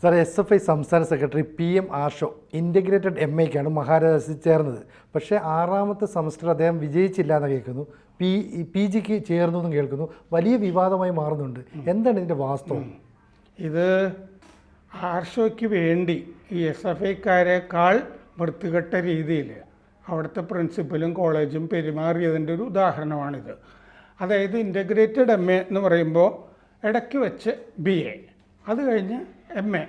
Sir, SFI സംസ്ഥാന secretary PM Arsho integrated MAക്കാണ് മഹാരാജാസിൽ ചേർന്നത്. പക്ഷേ 6ാമത്തെ സെമസ്റ്റർ അദ്ദേഹം വിജയിച്ചില്ല എന്ന് കേൾക്കുന്നു. PGക്ക് ചേർന്നു എന്നും കേൾക്കുന്നു. വലിയ വിവാദമായി മാറുന്നുണ്ട്. എന്താണ് ഇതിൻ്റെ വാസ്തവം? ഇത് ആർഷോയ്ക്ക് വേണ്ടി ഈ SFIക്കാരെക്കാൾ വൃത്തികെട്ട രീതിയിൽ അവിടുത്തെ പ്രിൻസിപ്പലും കോളേജും പെരുമാറിയതിൻ്റെ ഒരു ഉദാഹരണമാണിത്. അതായത് ഇൻ്റഗ്രേറ്റഡ് MA എന്ന് പറയുമ്പോൾ ഇടയ്ക്ക് വെച്ച് BA, അത് കഴിഞ്ഞ് MA,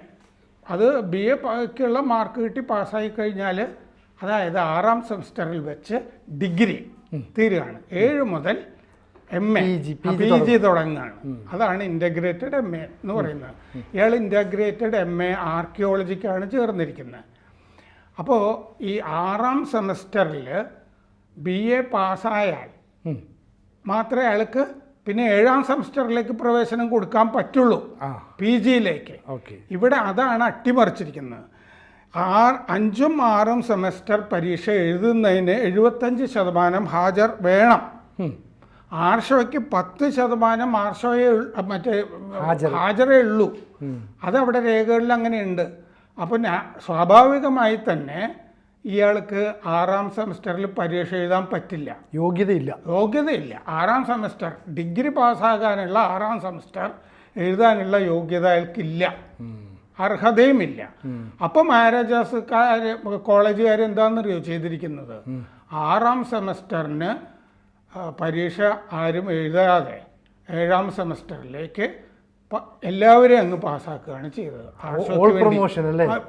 അത് BAക്കുള്ള മാർക്ക് കിട്ടി പാസ്സായി കഴിഞ്ഞാൽ, അതായത് 6ാം സെമസ്റ്ററിൽ വെച്ച് ഡിഗ്രി തീരുകയാണ്. 7 മുതൽ MA PG തുടങ്ങുകയാണ്. അതാണ് ഇൻ്റഗ്രേറ്റഡ് MA എന്ന് പറയുന്നത്. ഇയാൾ ഇൻ്റഗ്രേറ്റഡ് MA ആർക്കിയോളജിക്കാണ് ചേർന്നിരിക്കുന്നത്. അപ്പോൾ ഈ 6ാം സെമസ്റ്ററിൽ BA പാസ്സായാൽ മാത്രമേ അയാൾക്ക് പിന്നെ 7ാം സെമസ്റ്ററിലേക്ക് പ്രവേശനം കൊടുക്കാൻ പറ്റുള്ളൂ, PGയിലേക്ക്. ഇവിടെ അതാണ് അട്ടിമറിച്ചിരിക്കുന്നത്. 5ഉം 6ഉം സെമസ്റ്റർ പരീക്ഷ എഴുതുന്നതിന് 75% ഹാജർ വേണം. ആർഷോയ്ക്ക് 10% ആർഷോയെ ഹാജരേ ഉള്ളൂ. അതവിടെ രേഖകളിൽ അങ്ങനെയുണ്ട്. അപ്പം സ്വാഭാവികമായി തന്നെ ഇയാൾക്ക് 6ാം സെമസ്റ്ററിൽ പരീക്ഷ എഴുതാൻ പറ്റില്ല, യോഗ്യതയില്ല. 6ാം സെമസ്റ്റർ ഡിഗ്രി പാസ്സാകാനുള്ള 6ാം സെമസ്റ്റർ എഴുതാനുള്ള യോഗ്യത അയാൾക്കില്ല, അർഹതയുമില്ല. അപ്പം മഹാരാജാസുകാർ കോളേജുകാർ എന്താണെന്നറിയോ ചെയ്തിരിക്കുന്നത്? 6ാം സെമസ്റ്ററിന് പരീക്ഷ ആരും എഴുതാതെ 7ാം സെമസ്റ്ററിലേക്ക് എല്ലാവരെയും അങ്ങ് പാസ്സാക്കുകയാണ് ചെയ്തത്.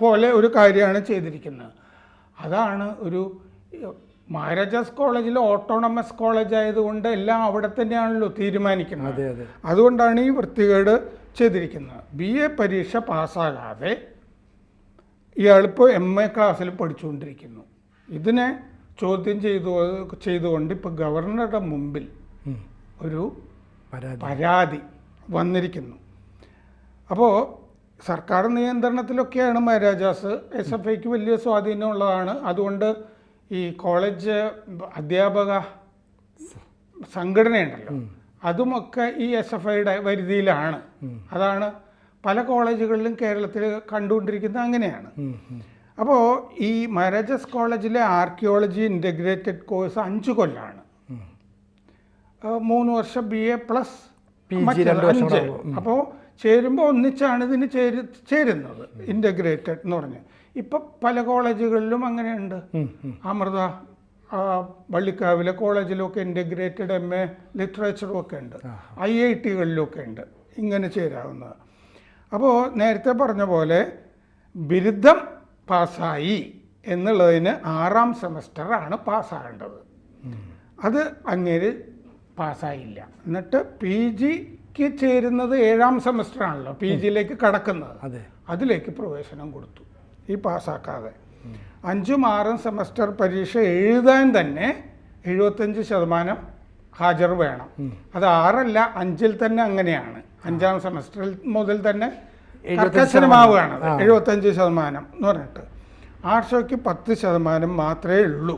പോലെ ഒരു കാര്യമാണ് ചെയ്തിരിക്കുന്നത്. അതാണ് ഒരു മഹാരാജാസ് കോളേജിൽ ഓട്ടോണമസ് കോളേജ് ആയതുകൊണ്ട് എല്ലാം അവിടെ തന്നെയാണല്ലോ തീരുമാനിക്കുന്നത്. അതുകൊണ്ടാണ് ഈ വൃത്തികേട് ചെയ്തിരിക്കുന്നത്. BA പരീക്ഷ പാസ്സാകാതെ ഇയാളിപ്പോൾ MA ക്ലാസ്സിൽ പഠിച്ചുകൊണ്ടിരിക്കുന്നു. ഇതിനെ ചോദ്യം ചെയ്തുകൊണ്ട് ഇപ്പോൾ ഗവർണറുടെ മുമ്പിൽ ഒരു പരാതി വന്നിരിക്കുന്നു. അപ്പോൾ സർക്കാർ നിയന്ത്രണത്തിലൊക്കെയാണ് മഹാരാജാസ്. SFIക്ക് വലിയ സ്വാധീനമുള്ളതാണ്. അതുകൊണ്ട് ഈ കോളേജ് അധ്യാപക സംഘടനയുണ്ടല്ലോ, അതുമൊക്കെ ഈ SFIയുടെ പരിധിയിലാണ്. അതാണ് പല കോളേജുകളിലും കേരളത്തിൽ കണ്ടുകൊണ്ടിരിക്കുന്നത് അങ്ങനെയാണ്. അപ്പോൾ ഈ മഹാരാജാസ് കോളേജിലെ ആർക്കിയോളജി ഇൻ്റഗ്രേറ്റഡ് കോഴ്സ് 5 കൊല്ലമാണ്. 3 വർഷം BA പ്ലസ് 5. അപ്പോൾ ചേരുമ്പോൾ ഒന്നിച്ചാണ് ഇതിന് ചേരുന്നത്, ഇൻ്റഗ്രേറ്റഡ് എന്ന് പറഞ്ഞ്. ഇപ്പം പല കോളേജുകളിലും അങ്ങനെയുണ്ട്. അമൃത വള്ളിക്കാവിലെ കോളേജിലൊക്കെ ഇൻ്റഗ്രേറ്റഡ് MA ലിറ്ററേച്ചറും ഒക്കെ ഉണ്ട്. IITകളിലൊക്കെ ഉണ്ട് ഇങ്ങനെ ചേരാവുന്നത്. അപ്പോൾ നേരത്തെ പറഞ്ഞ പോലെ ബിരുദം പാസ്സായി എന്നുള്ളതിന് 6ാം സെമസ്റ്ററാണ് പാസ്സാകേണ്ടത്. അത് അങ്ങേര് പാസ്സായില്ല. എന്നിട്ട് PGക്ക് ചേരുന്നത് 7ാം സെമസ്റ്ററാണല്ലോ, PGയിലേക്ക് കടക്കുന്നത്. അതിലേക്ക് പ്രവേശനം കൊടുത്തു ഈ പാസ്സാക്കാതെ. 5ഉം 6ഉം സെമസ്റ്റർ പരീക്ഷ എഴുതാൻ തന്നെ 75% ഹാജർ വേണം. അത് 6അല്ല 5ൽ തന്നെ അങ്ങനെയാണ്. 5ാം സെമസ്റ്ററിൽ മുതൽ തന്നെ കർക്കശനമാവുകയാണ് 75% എന്ന് പറഞ്ഞിട്ട്. ആർഷോയ്ക്ക് 10% മാത്രമേ ഉള്ളൂ.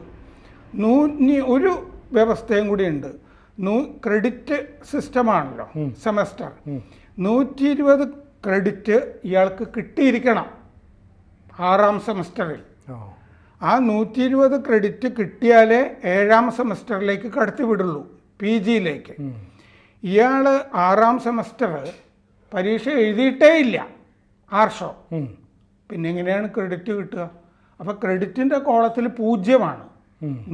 ഒരു വ്യവസ്ഥയും കൂടി ഉണ്ട്. Credit സിസ്റ്റമാണല്ലോ semester. 120 ക്രെഡിറ്റ് ഇയാൾക്ക് കിട്ടിയിരിക്കണം 6ാം സെമസ്റ്ററിൽ. ആ 120 ക്രെഡിറ്റ് കിട്ടിയാലേ 7ാം സെമസ്റ്ററിലേക്ക് കടത്തി വിടുള്ളൂ, PGയിലേക്ക്. ഇയാൾ 6ാം സെമസ്റ്റർ പരീക്ഷ എഴുതിയിട്ടേ ഇല്ല ആർഷോ. പിന്നെ എങ്ങനെയാണ് ക്രെഡിറ്റ് കിട്ടുക? അപ്പോൾ ക്രെഡിറ്റിൻ്റെ കോളത്തിൽ 0ആണ്.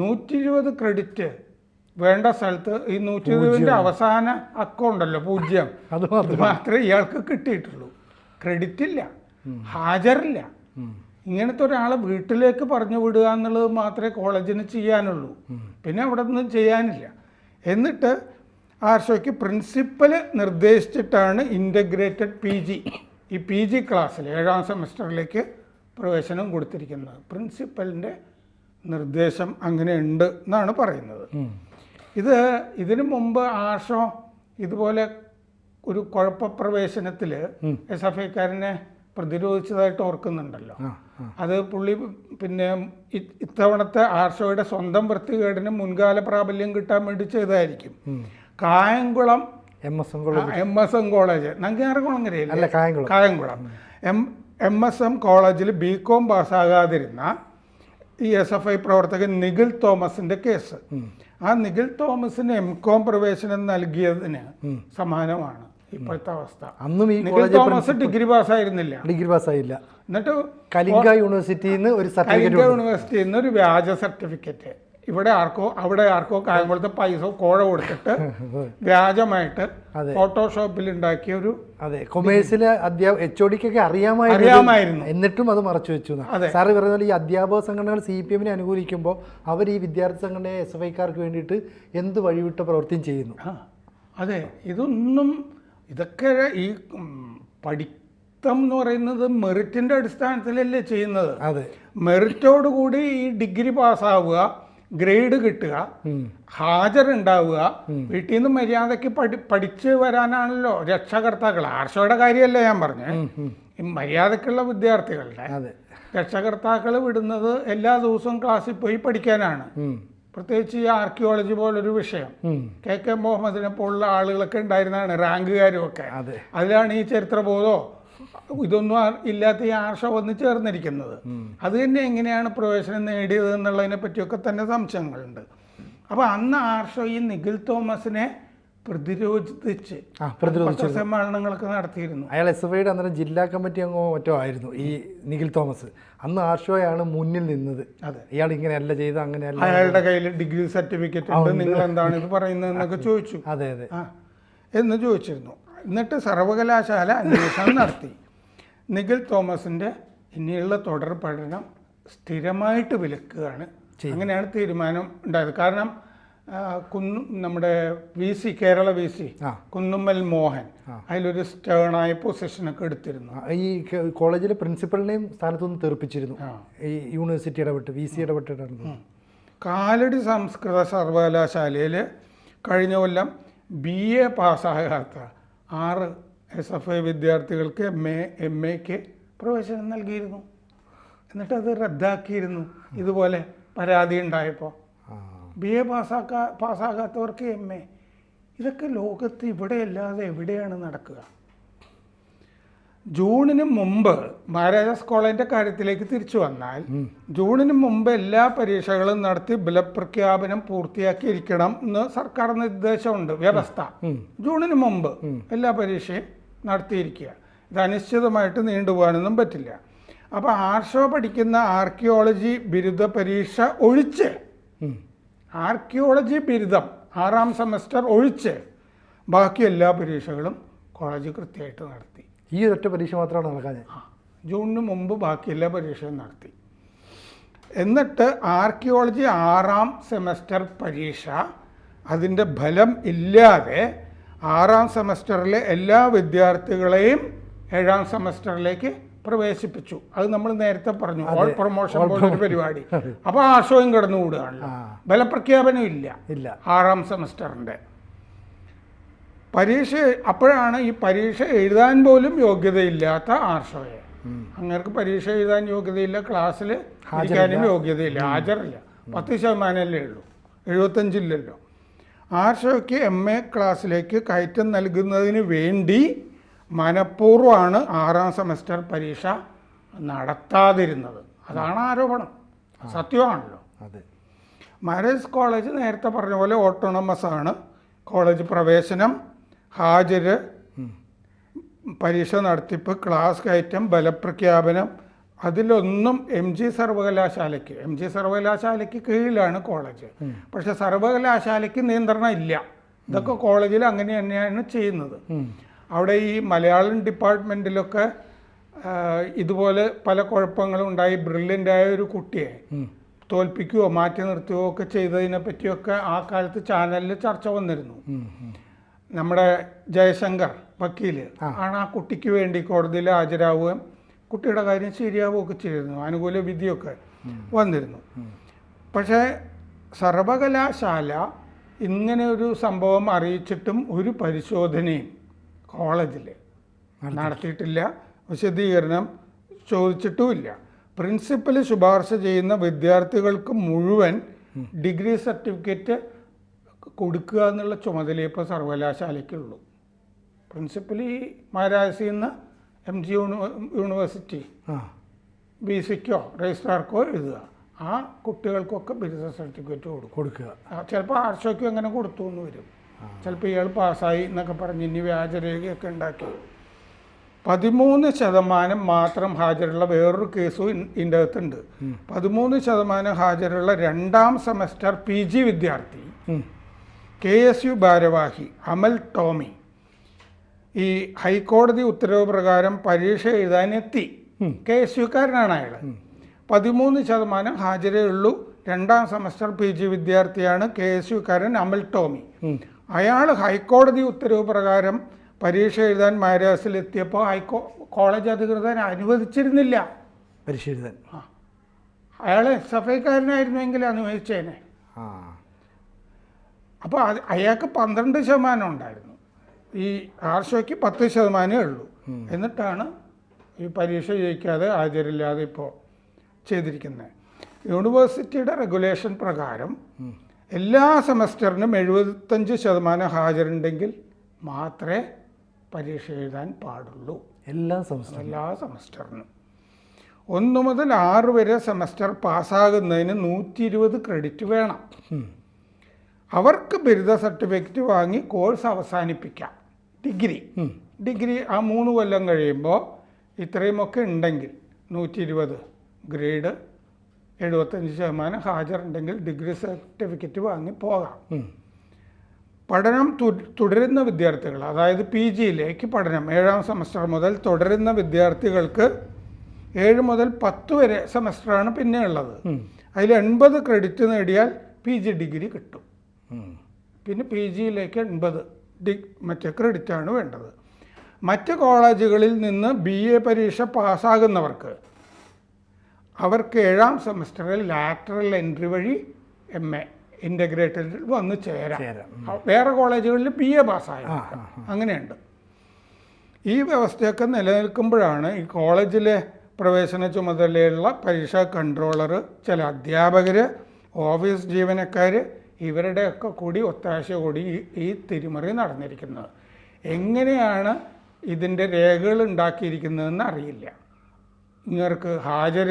120 ക്രെഡിറ്റ് വേണ്ട സ്ഥലത്ത് ഈ 120ൻ്റെ അവസാന അക്കമുണ്ടല്ലോ 0, അത് മാത്രമേ ഇയാൾക്ക് കിട്ടിയിട്ടുള്ളൂ. ക്രെഡിറ്റ് ഇല്ല, ഹാജറില്ല. ഇങ്ങനത്തെ ഒരാളെ വീട്ടിലേക്ക് പറഞ്ഞു വിടുക എന്നുള്ളത് മാത്രമേ കോളേജിന് ചെയ്യാനുള്ളൂ. പിന്നെ അവിടെ ഒന്നും ചെയ്യാനില്ല. എന്നിട്ട് ആർഷോയ്ക്ക് പ്രിൻസിപ്പൽ നിർദ്ദേശിച്ചിട്ടാണ് ഇൻ്റഗ്രേറ്റഡ് PG, ഈ PG ക്ലാസ്സിൽ 7ാം സെമസ്റ്ററിലേക്ക് പ്രവേശനം കൊടുത്തിരിക്കുന്നത്. പ്രിൻസിപ്പലിൻ്റെ നിർദ്ദേശം അങ്ങനെ ഉണ്ട് എന്നാണ് പറയുന്നത്. ഇതിനു മുമ്പ് ആർഷോ ഇതുപോലെ ഒരു കുഴപ്പപ്രവേശനത്തിൽ SFIക്കാരനെ പ്രതിരോധിച്ചതായിട്ട് ഓർക്കുന്നുണ്ടല്ലോ. അത് പുള്ളി പിന്നെ ഇത്തവണത്തെ ആർഷോയുടെ സ്വന്തം വൃത്തികേടിന് മുൻകാല പ്രാബല്യം കിട്ടാൻ വേണ്ടി ചെയ്തതായിരിക്കും. കായംകുളം MSN കോളേജ്, നങ്കാരകുളങ്ങരയില്ല, കായംകുളം MSM കോളേജിൽ BCom പാസ്സാകാതിരുന്ന ഈ SFI പ്രവർത്തകൻ നിഖിൽ തോമസിൻ്റെ കേസ്. ആ നിഖിൽ തോമസിന് MCom പ്രവേശനം നൽകിയതിന് സമാനമാണ് ഇപ്പോഴത്തെ അവസ്ഥ. അന്നും ഈ നിഖിൽ തോമസ് ഡിഗ്രി പാസ്സായിരുന്നില്ല. ഡിഗ്രി പാസ്സായില്ല. എന്നിട്ട് കലിംഗ യൂണിവേഴ്സിറ്റിയിൽ നിന്ന് ഒരു കലിംഗ യൂണിവേഴ്സിറ്റിയിൽ നിന്ന് ഒരു വ്യാജ സർട്ടിഫിക്കറ്റ് ഇവിടെ ആർക്കോ കായംകുളത്തെ പൈസ കോഴ കൊടുത്തിട്ട് വ്യാജമായിട്ട് ഫോട്ടോഷോപ്പിൽ ഉണ്ടാക്കിയ ഒരു അതെ കൊമേഴ്സിലെ HODക്കൊക്കെ അറിയാമായിരുന്നു, എന്നിട്ടും അത് മറച്ചു വെച്ചു. സാറ് പറയുന്ന പോലെ ഈ അധ്യാപക സംഘടനകൾ CPM-നെ അനുകൂലിക്കുമ്പോൾ അവർ ഈ വിദ്യാർത്ഥി സംഘടനയെ SFI-ക്കാർക്ക് വേണ്ടിയിട്ട് എന്ത് വഴിവിട്ട പ്രവൃത്തിയും ചെയ്യുന്നു. അതെ, ഇതൊക്കെ ഈ പഠിത്തം എന്ന് പറയുന്നത് മെറിറ്റിൻ്റെ അടിസ്ഥാനത്തിലല്ലേ ചെയ്യുന്നത്. അതെ, മെറിറ്റോടുകൂടി ഈ ഡിഗ്രി പാസ്സാവുക, ഗ്രേഡ് കിട്ടുക, ഹാജരുണ്ടാവുക, വീട്ടിൽ നിന്ന് മര്യാദയ്ക്ക് പഠിച്ച് വരാനാണല്ലോ രക്ഷകർത്താക്കൾ. ആർഷോയുടെ കാര്യമല്ല ഞാൻ പറഞ്ഞത്, ഈ മര്യാദക്കുള്ള വിദ്യാർത്ഥികളുടെ രക്ഷകർത്താക്കൾ വിടുന്നത് എല്ലാ ദിവസവും ക്ലാസ്സിൽ പോയി പഠിക്കാനാണ്. പ്രത്യേകിച്ച് ഈ ആർക്കിയോളജി പോലൊരു വിഷയം KK മുഹമ്മദിനെ പോലുള്ള ആളുകളൊക്കെ ഉണ്ടായിരുന്നതാണ്, റാങ്കുകാരും ഒക്കെ. അതിലാണ് ഈ ചരിത്രബോധമോ ഇതൊന്നും ഇല്ലാത്ത ഈ ആർഷ വന്ന് ചേർന്നിരിക്കുന്നത്. അത് തന്നെ എങ്ങനെയാണ് പ്രവേശനം നേടിയത് എന്നുള്ളതിനെ പറ്റിയൊക്കെ തന്നെ സംശയങ്ങളുണ്ട്. അപ്പോൾ അന്ന് ആർഷ ഈ നിഖിൽ തോമസിനെ പ്രതിരോധിച്ച് സമ്മേളനങ്ങളൊക്കെ നടത്തിയിരുന്നു. അയാൾ SFIയുടെ അന്നേരം ജില്ലാ കമ്മിറ്റി അംഗമോ മറ്റോ ആയിരുന്നു ഈ നിഖിൽ തോമസ്. അന്ന് ആർഷോയാണ് മുന്നിൽ നിന്നത്. അതെ, ഇയാൾ ഇങ്ങനെയല്ല ചെയ്ത്, അങ്ങനെയല്ല, അയാളുടെ കയ്യിൽ ഡിഗ്രി സർട്ടിഫിക്കറ്റ് ഉണ്ട്, നിങ്ങൾ എന്താണ് ഇത് പറയുന്നതെന്നൊക്കെ ചോദിച്ചു. അതെ അതെ എന്ന് ചോദിച്ചിരുന്നു. എന്നിട്ട് സർവകലാശാല അന്വേഷണം നടത്തി. നിഖിൽ തോമസിൻ്റെ ഇനിയുള്ള തുടർ പഠനം സ്ഥിരമായിട്ട് വിലക്കുകയാണ്. അങ്ങനെയാണ് തീരുമാനം ഉണ്ടായത്. കാരണം നമ്മുടെ VC കേരള VC കുന്നുമ്മൽ മോഹൻ അതിലൊരു സ്റ്റേണായ പൊസിഷനൊക്കെ എടുത്തിരുന്നു. ഈ കോളേജിലെ പ്രിൻസിപ്പലിനെയും സ്ഥാനത്തുനിന്ന് തെറിപ്പിച്ചിരുന്നു ഈ യൂണിവേഴ്സിറ്റി ഇടപെട്ട്, VC ഇടപെട്ടിട്ടായിരുന്നു. കാലടി സംസ്കൃത സർവകലാശാലയിൽ കഴിഞ്ഞ കൊല്ലം BA പാസ്സാകാത്ത 6 SFI വിദ്യാർത്ഥികൾക്ക് MAക്ക് പ്രവേശനം നൽകിയിരുന്നു. എന്നിട്ടത് റദ്ദാക്കിയിരുന്നു ഇതുപോലെ പരാതി ഉണ്ടായപ്പോൾ. BA പാസ്സാകാത്തവർക്ക് MA. ഇതൊക്കെ ലോകത്ത് ഇവിടെ അല്ലാതെ എവിടെയാണ് നടക്കുക? ജൂണിന് മുമ്പ് മഹാരാജാസ് കോളേജിൻ്റെ കാര്യത്തിലേക്ക് തിരിച്ചു വന്നാൽ, ജൂണിന് മുമ്പ് എല്ലാ പരീക്ഷകളും നടത്തി ബലപ്രഖ്യാപനം പൂർത്തിയാക്കിയിരിക്കണം എന്ന് സർക്കാർ നിർദ്ദേശമുണ്ട്, വ്യവസ്ഥ. ജൂണിന് മുമ്പ് എല്ലാ പരീക്ഷയും നടത്തിയിരിക്കുക. ഇത് അനിശ്ചിതമായിട്ട് നീണ്ടുപോകാനൊന്നും പറ്റില്ല. അപ്പോൾ ആർഷോ പഠിക്കുന്ന ആർക്കിയോളജി ബിരുദ പരീക്ഷ ഒഴിച്ച്, ആർക്കിയോളജി ബിരുദം 6ാം സെമസ്റ്റർ ഒഴിച്ച് ബാക്കി എല്ലാ പരീക്ഷകളും കോളേജ് കൃത്യമായിട്ട് നടത്തി. ഈ ഒറ്റ പരീക്ഷ മാത്രമാണ് നടക്കാൻ. ജൂണിന് മുമ്പ് ബാക്കി എല്ലാ പരീക്ഷയും നടത്തി. എന്നിട്ട് ആർക്കിയോളജി 6ാം സെമസ്റ്റർ പരീക്ഷ അതിൻ്റെ ഫലം ഇല്ലാതെ 6ാം സെമസ്റ്ററിലെ എല്ലാ വിദ്യാർത്ഥികളെയും 7ാം സെമസ്റ്ററിലേക്ക് പ്രവേശിപ്പിച്ചു. അത് നമ്മൾ നേരത്തെ പറഞ്ഞു, ഓൾ പ്രൊമോഷൻ പോലൊരു പരിപാടി. അപ്പോൾ ആർഷോയും കടന്നുകൂടുകയാണല്ലോ. ബലപ്രഖ്യാപനം ഇല്ല 6ാം സെമസ്റ്ററിൻ്റെ പരീക്ഷ. അപ്പോഴാണ് ഈ പരീക്ഷ എഴുതാൻ പോലും യോഗ്യതയില്ലാത്ത ആർഷോയെ, അങ്ങേർക്ക് പരീക്ഷ എഴുതാൻ യോഗ്യതയില്ല, ക്ലാസ്സിൽ ഇരിക്കാനും യോഗ്യതയില്ല, ഹാജറില്ല, 10% ഉള്ളൂ, 75 ഇല്ലല്ലോ. ആർഷോയ്ക്ക് MA ക്ലാസ്സിലേക്ക് കയറ്റം നൽകുന്നതിന് വേണ്ടി മനഃപൂർവ്വമാണ് 6ാം സെമസ്റ്റർ പരീക്ഷ നടത്താതിരുന്നത്. അതാണ് ആരോപണം, സത്യമാണല്ലോ. മഹാരാജാസ് കോളേജ് നേരത്തെ പറഞ്ഞ പോലെ ഓട്ടോണമസ് ആണ്. കോളേജ് പ്രവേശനം, ഹാജര്, പരീക്ഷ നടത്തിപ്പ്, ക്ലാസ് കയറ്റം, ബലപ്രഖ്യാപനം, അതിലൊന്നും MG സർവകലാശാലയ്ക്ക് കീഴിലാണ് കോളേജ്. പക്ഷെ സർവകലാശാലയ്ക്ക് നിയന്ത്രണം ഇല്ല. ഇതൊക്കെ കോളേജിൽ അങ്ങനെ തന്നെയാണ് ചെയ്യുന്നത്. അവിടെ ഈ മലയാളം ഡിപ്പാർട്ട്മെൻറ്റിലൊക്കെ ഇതുപോലെ പല കുഴപ്പങ്ങളും ഉണ്ടായി. ബ്രില്യൻ്റായ ഒരു കുട്ടിയെ തോൽപ്പിക്കുകയോ മാറ്റി നിർത്തുകയോ ഒക്കെ ചെയ്തതിനെ പറ്റിയൊക്കെ ആ കാലത്ത് ചാനലിൽ ചർച്ച വന്നിരുന്നു. നമ്മുടെ ജയശങ്കർ വക്കീൽ ആണ് ആ കുട്ടിക്ക് വേണ്ടി കോടതിയിൽ ഹാജരാവുകയും കുട്ടിയുടെ കാര്യം ശരിയാവുകയൊക്കെ ചെയ്തിരുന്നു. അനുകൂല വിധിയൊക്കെ വന്നിരുന്നു. പക്ഷേ സർവകലാശാല ഇങ്ങനെ ഒരു സംഭവം അറിയിച്ചിട്ടും ഒരു പരിശോധനയും കോളേജിൽ നടത്തിയിട്ടില്ല, വിശദീകരണം ചോദിച്ചിട്ടുമില്ല. പ്രിൻസിപ്പൽ ശുപാർശ ചെയ്യുന്ന വിദ്യാർത്ഥികൾക്ക് മുഴുവൻ ഡിഗ്രി സർട്ടിഫിക്കറ്റ് കൊടുക്കുക എന്നുള്ള ചുമതല ഇപ്പോൾ സർവകലാശാലയ്ക്കുള്ളൂ. പ്രിൻസിപ്പൽ ഈ മഹാരാജസിൽ നിന്ന് MG യൂണിവേഴ്സിറ്റി ആ BCക്കോ രജിസ്ട്രാർക്കോ എഴുതുക. ആ കുട്ടികൾക്കൊക്കെ ബിരുദ സർട്ടിഫിക്കറ്റ് കൊടുക്കുക. ചിലപ്പോൾ ആർഷോയ്ക്കും അങ്ങനെ കൊടുത്തു എന്ന് വരും. ചിലപ്പോൾ ഇയാൾ പാസ്സായി എന്നൊക്കെ പറഞ്ഞ് ഇനി വ്യാജരേഖയൊക്കെ ഉണ്ടാക്കി. 13% മാത്രം ഹാജരുള്ള വേറൊരു കേസും ഇതിൻ്റെ അകത്തുണ്ട്. 13% ഹാജരുള്ള 2ാം സെമസ്റ്റർ PG വിദ്യാർത്ഥി KSU ഭാരവാഹി അമൽ ടോമി ഈ ഹൈക്കോടതി ഉത്തരവ് പ്രകാരം പരീക്ഷ എഴുതാനെത്തി. KSUക്കാരനാണ് അയാൾ. 13% ഹാജരേ ഉള്ളൂ. 2ാം സെമസ്റ്റർ PG വിദ്യാർത്ഥിയാണ് KSUക്കാരൻ അമൽ ടോമി. അയാൾ ഹൈക്കോടതി ഉത്തരവ് പ്രകാരം പരീക്ഷ എഴുതാൻ മഹാരാഷ്ട്രയിലെത്തിയപ്പോൾ കോളേജ് അധികൃതർ അനുവദിച്ചിരുന്നില്ല പരീക്ഷ എഴുതാൻ. അയാൾ SFIക്കാരനായിരുന്നെങ്കിൽ അനുവദിച്ചേനെ. അപ്പോൾ അയാൾക്ക് 12% ഉണ്ടായിരുന്നു. ഈ ആർഷോയ്ക്ക് 10% ഉള്ളൂ. എന്നിട്ടാണ് ഈ പരീക്ഷ ജയിക്കാതെ ഹാജരില്ലാതെ ഇപ്പോൾ ചെയ്തിരിക്കുന്നത്. യൂണിവേഴ്സിറ്റിയുടെ റെഗുലേഷൻ പ്രകാരം എല്ലാ സെമസ്റ്ററിനും 75% ഹാജരുണ്ടെങ്കിൽ മാത്രമേ പരീക്ഷ എഴുതാൻ പാടുള്ളൂ. എല്ലാ സെമസ്റ്ററിനും. 1 മുതൽ 6 വരെ സെമസ്റ്റർ പാസ്സാകുന്നതിന് 120 ക്രെഡിറ്റ് വേണം. അവർക്ക് ബിരുദ സർട്ടിഫിക്കറ്റ് വാങ്ങി കോഴ്സ് അവസാനിപ്പിക്കാം. ഡിഗ്രി ആ 3 കൊല്ലം കഴിയുമ്പോൾ ഇത്രയുമൊക്കെ ഉണ്ടെങ്കിൽ 120 ഗ്രേഡ് 75% ഹാജറുണ്ടെങ്കിൽ ഡിഗ്രി സർട്ടിഫിക്കറ്റ് വാങ്ങി പോകാം. പഠനം തുടരുന്ന വിദ്യാർത്ഥികൾ, അതായത് PGയിലേക്ക് പഠനം 7ാം സെമസ്റ്റർ മുതൽ തുടരുന്ന വിദ്യാർത്ഥികൾക്ക് 7 മുതൽ 10 വരെ സെമസ്റ്ററാണ് പിന്നെ ഉള്ളത്. അതിൽ 80 ക്രെഡിറ്റ് നേടിയാൽ PG ഡിഗ്രി കിട്ടും. പിന്നെ PGയിലേക്ക് 80 മറ്റേ ക്രെഡിറ്റാണ് വേണ്ടത്. മറ്റ് കോളേജുകളിൽ നിന്ന് BA പരീക്ഷ പാസ്സാകുന്നവർക്ക് അവർക്ക് 7ാം സെമസ്റ്ററിൽ ലാറ്ററൽ എൻട്രി വഴി MA ഇൻ്റഗ്രേറ്റഡിൽ വന്ന് ചേരാം. വേറെ കോളേജുകളിൽ BA പാസ്സായ അങ്ങനെയുണ്ട്. ഈ വ്യവസ്ഥയൊക്കെ നിലനിൽക്കുമ്പോഴാണ് ഈ കോളേജിലെ പ്രവേശന ചുമതലയുള്ള പരീക്ഷാ കൺട്രോളർ, ചില അധ്യാപകർ, ഓഫീസ് ജീവനക്കാർ ഇവരുടെയൊക്കെ കൂടി ഒത്താശ കൂടി ഈ തിരിമറി നടന്നിരിക്കുന്നത്. എങ്ങനെയാണ് ഇതിൻ്റെ രേഖകൾ ഉണ്ടാക്കിയിരിക്കുന്നതെന്ന് അറിയില്ല. ഇങ്ങർക്ക് ഹാജർ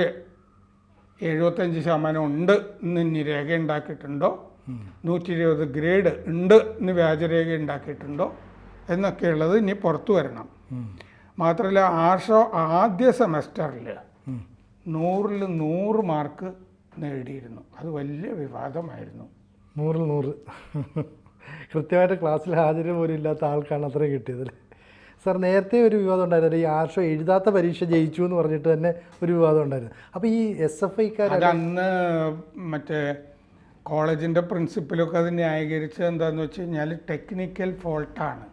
75% ഉണ്ട് എന്ന് ഇനി രേഖ ഉണ്ടാക്കിയിട്ടുണ്ടോ, 120 ഗ്രേഡ് ഉണ്ട് എന്ന് വ്യാജരേഖ ഉണ്ടാക്കിയിട്ടുണ്ടോ എന്നൊക്കെയുള്ളത് ഇനി പുറത്തു വരണം. മാത്രമല്ല ആർഷോ ആദ്യ സെമസ്റ്ററിൽ 100ൽ 100 മാർക്ക് നേടിയിരുന്നു. അത് വലിയ വിവാദമായിരുന്നു. 100ൽ 100 കൃത്യമായിട്ട് ക്ലാസ്സിൽ ഹാജർ പോലും ഇല്ലാത്ത ആൾക്കാണ് അത്രയും കിട്ടിയത്. സാർ, നേരത്തെ ഒരു വിവാദം ഉണ്ടായിരുന്നു. ഈ ആർഷോ എഴുതാത്ത പരീക്ഷ ജയിച്ചു എന്ന് പറഞ്ഞിട്ട് തന്നെ ഒരു വിവാദം ഉണ്ടായിരുന്നു. അപ്പോൾ ഈ SFIക്കാർ അന്ന് മറ്റേ കോളേജിൻ്റെ പ്രിൻസിപ്പലൊക്കെ അത് ന്യായീകരിച്ചത് എന്താണെന്ന് വെച്ച് കഴിഞ്ഞാൽ ടെക്നിക്കൽ ഫോൾട്ടാണ്.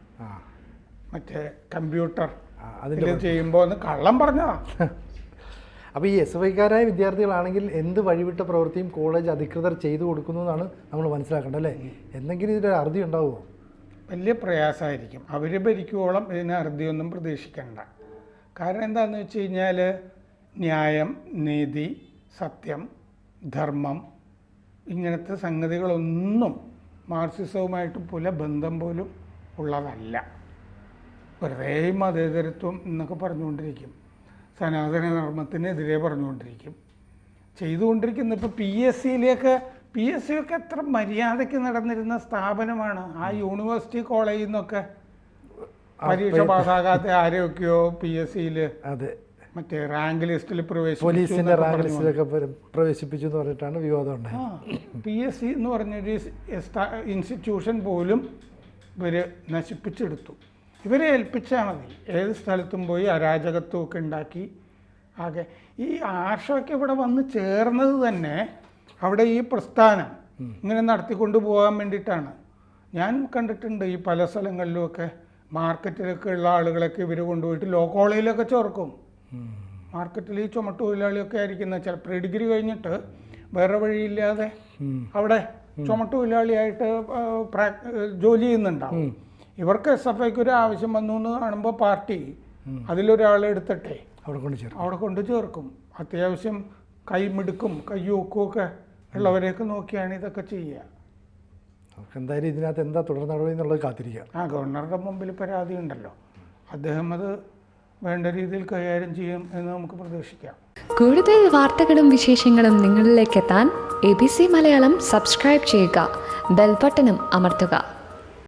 മറ്റേ കമ്പ്യൂട്ടർ അതിൽ ചെയ്യുമ്പോൾ ഒന്ന് കള്ളം പറഞ്ഞതാണ്. അപ്പോൾ ഈ SFIക്കാരായ വിദ്യാർത്ഥികളാണെങ്കിൽ എന്ത് വഴിവിട്ട പ്രവൃത്തിയും കോളേജ് അധികൃതർ ചെയ്തു കൊടുക്കുന്നു എന്നാണ് നമ്മൾ മനസ്സിലാക്കേണ്ടത് അല്ലേ? എന്തെങ്കിലും ഇതിൻ്റെ അറുതി ഉണ്ടാവുമോ? വലിയ പ്രയാസമായിരിക്കും. അവർ ഭരിക്കുവോളം ഇതിന് അറുതിയൊന്നും പ്രതീക്ഷിക്കേണ്ട. കാരണം എന്താണെന്ന് വെച്ച് കഴിഞ്ഞാൽ ന്യായം, നീതി, സത്യം, ധർമ്മം ഇങ്ങനത്തെ സംഗതികളൊന്നും മാർക്സിസവുമായിട്ട് ബന്ധം പോലും ഉള്ളതല്ല. വെറുതെ മതേതരത്വം എന്നൊക്കെ പറഞ്ഞുകൊണ്ടിരിക്കും, സനാതന ധർമ്മത്തിനെതിരെ പറഞ്ഞുകൊണ്ടിരിക്കും, ചെയ്തുകൊണ്ടിരിക്കുന്ന. ഇപ്പോൾ PSC ഒക്കെ എത്ര മര്യാദയ്ക്ക് നടന്നിരുന്ന സ്ഥാപനമാണ്. ആ യൂണിവേഴ്സിറ്റി കോളേജിൽ നിന്നൊക്കെ പരീക്ഷ പാസ്സാകാത്ത ആരെയൊക്കെയോ PSCയിൽ മറ്റേ റാങ്ക് ലിസ്റ്റിൽ പോലീസിൻ്റെ റാങ്ക് ലിസ്റ്റിലൊക്കെ പ്രവേശിപ്പിച്ചു എന്ന് പറഞ്ഞിട്ടാണ് വിവാദം ഉണ്ടായത്. PSC എന്ന് പറഞ്ഞൊരു ഇൻസ്റ്റിറ്റ്യൂഷൻ പോലും ഇവർ നശിപ്പിച്ചെടുത്തു. ഇവരെ ഏൽപ്പിച്ചാൽ മതി. ഏത് സ്ഥലത്തും പോയി അരാജകത്വമൊക്കെ ഉണ്ടാക്കി. ആകെ ഈ ആർഷൊക്കെ ഇവിടെ വന്ന് ചേർന്നത് തന്നെ അവിടെ ഈ പ്രസ്ഥാനം ഇങ്ങനെ നടത്തിക്കൊണ്ട് പോകാൻ വേണ്ടിയിട്ടാണ്. ഞാൻ കണ്ടിട്ടുണ്ട് ഈ പല സ്ഥലങ്ങളിലുമൊക്കെ മാർക്കറ്റിലൊക്കെ ഉള്ള ആളുകളൊക്കെ ഇവർ കൊണ്ടുപോയിട്ട് ലോ കോളേജിലൊക്കെ ചേർക്കും. മാർക്കറ്റിൽ ഈ ചുമട്ടുതൊഴിലാളിയൊക്കെ ആയിരിക്കുന്ന ചിലപ്പോൾ ഡിഗ്രി കഴിഞ്ഞിട്ട് വേറെ വഴിയില്ലാതെ അവിടെ ചുമട്ടുതൊഴിലാളിയായിട്ട് ജോലി ചെയ്യുന്നുണ്ടാവും. ഇവർക്ക് SFIക്ക് ഒരു ആവശ്യം വന്നു എന്ന് കാണുമ്പോൾ പാർട്ടി അതിലൊരാളെ എടുത്തിട്ടെ അവിടെ കൊണ്ട് ചേർക്കും. അത്യാവശ്യം കൈമിടുക്കും കയ്യൂക്കും ഒക്കെ ഉള്ളവരെയൊക്കെ നോക്കിയാണ് ഇതൊക്കെ ചെയ്യുക. എന്തായാലും ഇതിനകത്ത് എന്താ തുടർ നടപടി എന്നുള്ളത് കാത്തിരിക്കുക. ഗവർണറുടെ മുമ്പിൽ പരാതി ഉണ്ടല്ലോ. അദ്ദേഹം അത് വേണ്ട രീതിയിൽ കൈകാര്യം ചെയ്യും എന്ന് നമുക്ക് പ്രതീക്ഷിക്കാം. കൂടുതൽ വാർത്തകളും വിശേഷങ്ങളും നിങ്ങളിലേക്ക് എത്താൻ ABC മലയാളം സബ്സ്ക്രൈബ് ചെയ്യുക, ബെൽബട്ടനും അമർത്തുക.